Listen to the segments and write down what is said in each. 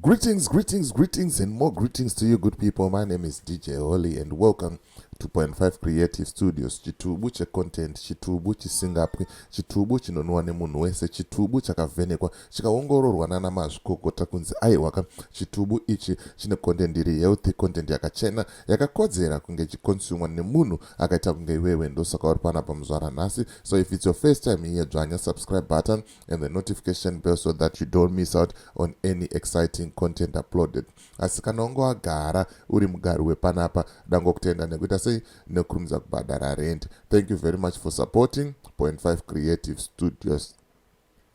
Greetings, and more greetings to you, good people. My name is DJ Holly, and welcome to Point 5 Creative Studios. Chitubu cha content, chitubu chisingapwi, chitubu chinonwa nemunhu wese, chitubu chakavhenekwa, chikaongororwa nana mazvikokota kunzi aiwaka. Chitubu ichi chine content iri healthy, content yakachena, yakakodzera kunge chikonsumwa nemunhu akaita kunge iwewe. Ndosaka uri panapa muzvara nhasi. So if it's your first time here, dzvanya subscribe button and the notification bell so that you don't miss out on any exciting content uploaded. Asi kana wangowagara uri mugari wepanapa, dangokutenda nekuita sei nekurumidza kubhadhara rent. Thank you very much for supporting Point 5 Creative Studios.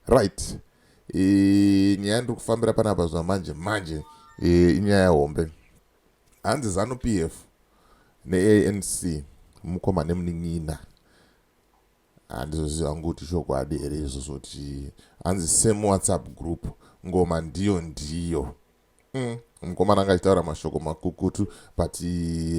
Right. Nyaya ndiri kufambira panapa zuva manje inyaya hombe. Hanzi Zanu PF neANC mukoma nemunin'ina. Handizoziva kuti chokwadi here izvo kuti hanzi same WhatsApp group ngoma ndiyo. Mukomana angachitaura mashoko makukutu, but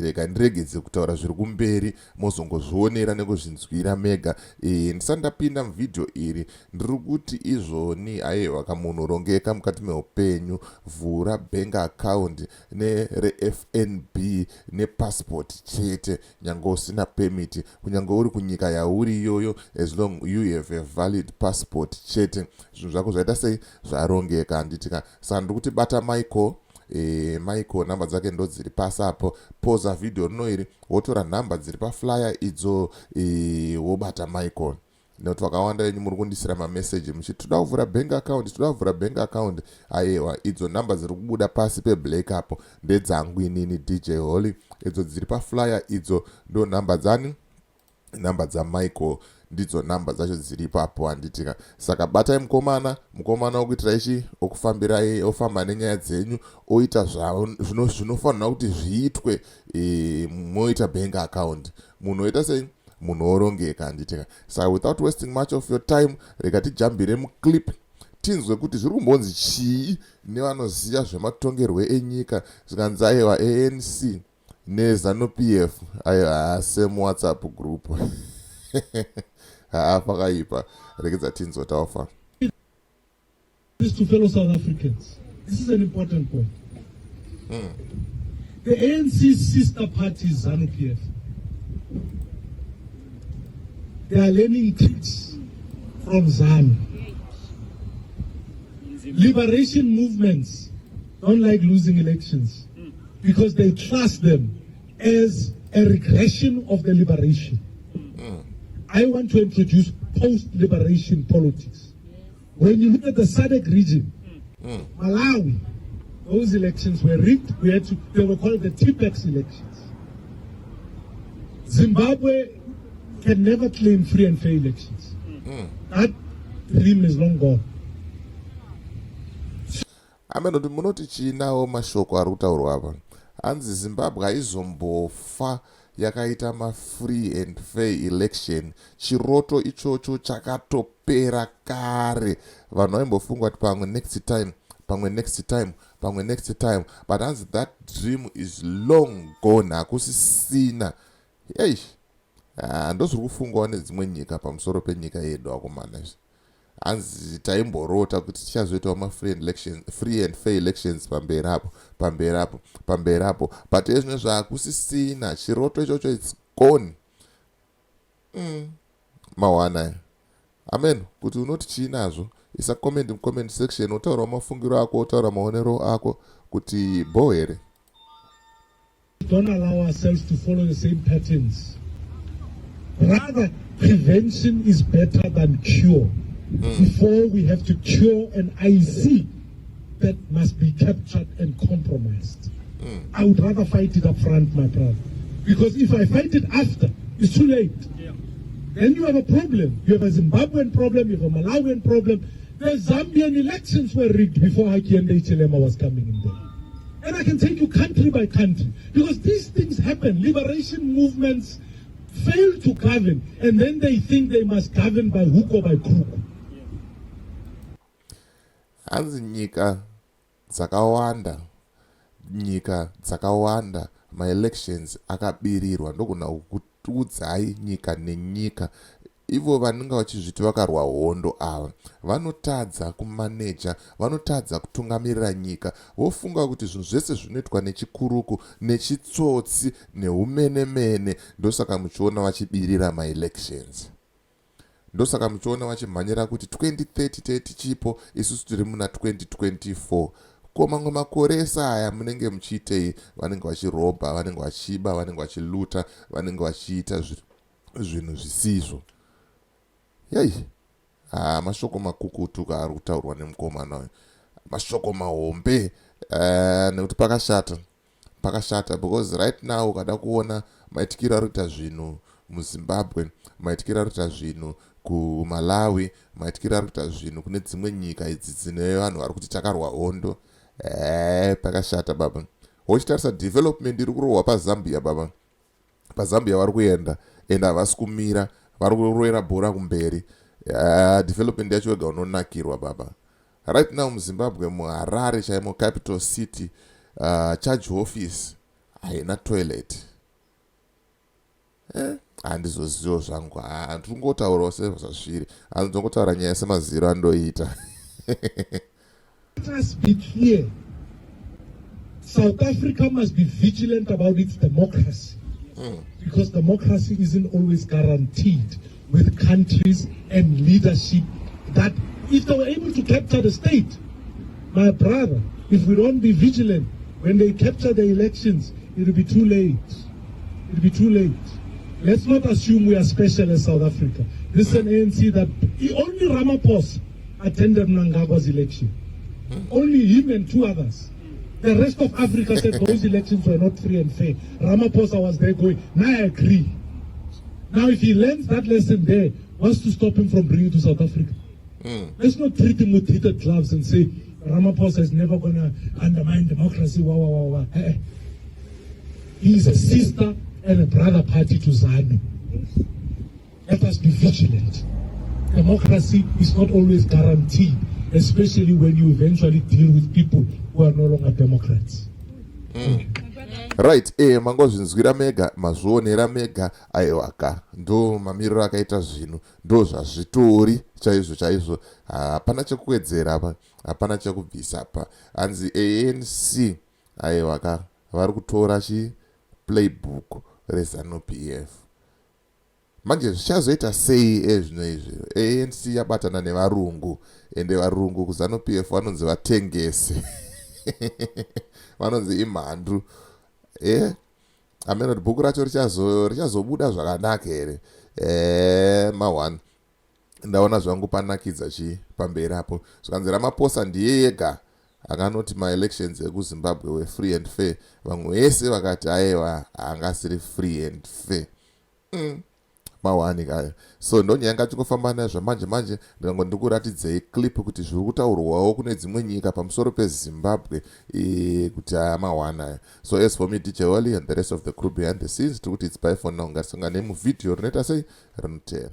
rega ndiregedze kutaura zviri kumberi mozongozvionera nekuzvinzwira mega. Ndisandapinda muvidhio iri ndiri kuti izvoni aiwa kamunhu rongeka mukati meupenyu, vhura bank account nereFNB nepassport chete, nyange usina permit, kunyange uri kunyika yauri iyoyo, as long you have a valid passport chete, zvinhu zvako zvaita sei zvarongeka. Handitika saka ndiri kuti bata Michael namba dzake ndo dziri pasi apo. Poza video rino iri wotora namba dziri paflyer idzo wobata Michael. Nekuti vakawanda yenyu muri kundisira mameseji muchiti toda kuvhura bank account. Aiwa, idzo namba dziri kubuda pasi peblack apo ndedzangu inini DJ Holly. Idzo dziri paflyer idzo ndo namba dzani, namba dza Michael ndidzo namba dzacho dziri papo. Handitika saka batai mukomana okuitira ichi okufambirai, ofamba nenyaya dzenyu, oita zvinofanira kuti zviitwe, moita bank account. Munhu oita sei? Munhu orongeka. Handitika saka without wasting much of your time, rega tijambire muclip tinzwe kuti zviri kumbonzi chii nevanoziva zvematongerwo enyika. Zvikanzi aiwa ANC neZanu PF same WhatsApp group. Pakaipa, regedza tinzwe taufa. To fellow South Africans, this is an important point. The ANC's sister party is Zanu PF. They are learning tricks from Zanu. Liberation movements don't like losing elections because they trust them as a regression of the liberation. I want to introduce post-liberation politics. When you look at the SADC region, Malawi, those elections were rigged. They were called the TPEX elections. Zimbabwe can never claim free and fair elections. That dream is long gone. Ameno munoti chinawo mashoko ari kutaurwa apa. Hanzi Zimbabwe haizombofa yakaita ma-free and fair election. Chiroto ichocho chakatopera kare. Vanhu vaimbofunga kuti pamwe next time, but hanzi that dream is long gone. Hakusisina. Ndozviri kufungwa nedzimwe nyika pamusoro penyika yedu akomana. Hanzi taimborota kuti tichazoitawo ma-free and fair elections pamberapo. But ezvino zvakusisina, chiroto ichocho it's gone. Mawana. Amen. Kuti unoti chinazvo, isa comment section, utaura mafungiro ako, utaura maonero ako kuti bohere. Don't allow ourselves to follow the same patterns. Rather, prevention is better than cure. Before we have to cure an IC that must be captured and compromised. I would rather fight it up front, my brother. Because if I fight it after, it's too late. Then you have a problem. You have a Zimbabwean problem, you have a Malawian problem. The Zambian elections were rigged before Hakainde Hichilema was coming in there. And I can take you country by country. Because these things happen. Liberation movements fail to govern, and then they think they must govern by hook or by crook. Hanzi nyika dzakawanda ma-elections akabirirwa ndokuna kutudzai nyika nenyika ivo vanenge vachizviti vakarwa hondo ava vanotadza kumaneja, vanotadza kutungamirira nyika, vofunga kuti zvinhu zvese zvinoitwa nechikuruku, nechitsotsi, neumenemene. Ndosaka muchiona vachibirira maelections. Ndosaka muchiona vachimhanyira kuti 2030 tichipo, isusu tiri muna 2024. Ko mamwe makore ese aya munenge muchiitei? Vanenge vachirobha, vanenge vachiba, vanenge vachiluta, vanenge vachiita zvinhu zvisizvo. Yei, mashoko makukutu kaari kutaurwa nemukomana uyu, mashoko mahombe, nekuti pakashata, because right now ukada kuona maitikiro ari kuita zvinhu muZimbabwe, maitikiro ari kuita zvinhu kuMalawi, maitikiro ari kuita zvinhu kune dzimwe nyika idzi dzine vanhu vari kuti takarwa hondo, pakashata baba. Wochitarisa development iri kurohwa paZambia baba. PaZambia vari kuenda ende havasi kumira, vari kurovera bhora kumberi. Development yacho wega unonakirwa baba. Right now muZimbabwe, muHarare chaimo, capital city, charge office haina toilet. Handizozivo zvangu, handingotaurawo sezvazviri, handingotaura nyaya semaziro andoita. Let us be clear. South Africa must be vigilant about its democracy. Because democracy isn't always guaranteed with countries and leadership that if they were able to capture the state, my brother, if we don't be vigilant, when they capture the elections, it will be too late. It will be too late. Let's not assume we are special as South Africa. This is an ANC that only Ramaphosa attended Mnangagwa's election. Only him and two others. The rest of Africa said those elections were not free and fair. Ramaphosa was there going. Now I agree. Now if he learns that lesson there, what's to stop him from bringing it to South Africa? Let's not treat him with treated gloves and say Ramaphosa is never going to undermine democracy. Wah, wah, wah, wah. He is a sister and a brother party to Zanu. Let us be vigilant. Democracy is not always guaranteed, especially when you eventually deal with people who are no longer Democrats. Right, mangozvinzwira mega, mazvionera mega, aiwaka, ndo mamiriro akaita zvinhu, ndo zvazvitori chaizvo. Hapana chekuwedzera apa, hapana chekubvisa apa. Hanzi ANC aiwaka vari kutora playbook reZanu PF. Manje zvichazoita sei zvino izvi? ANC yabatana nevarungu, ende varungu kuZanu PF vanonzi vatengese. Vanonzi imhandu. Ameno bhuku racho richazobuda zvakanaka here. Ma1 ndaona zvangu panakidza pamberi apo. Zvikanzi Ramaphosa ndiye yega akanoti ma-elections ekuZimbabwe were free and fair. Vamwe vese vakati aiwa hangasiri free and fair. Ma1 kaya. So ndonyaya ngachingofamba nazvo manje ndango ndikuratidzei clip kuti zviri kutaurwawo kune dzimwe nyika pamusoro peZimbabwe kuti ma1 So as for me, DJ Wally and the rest of the crew behind the scenes, it's bye for now. Ngatisangane muvidhio rinoita sei rinotera.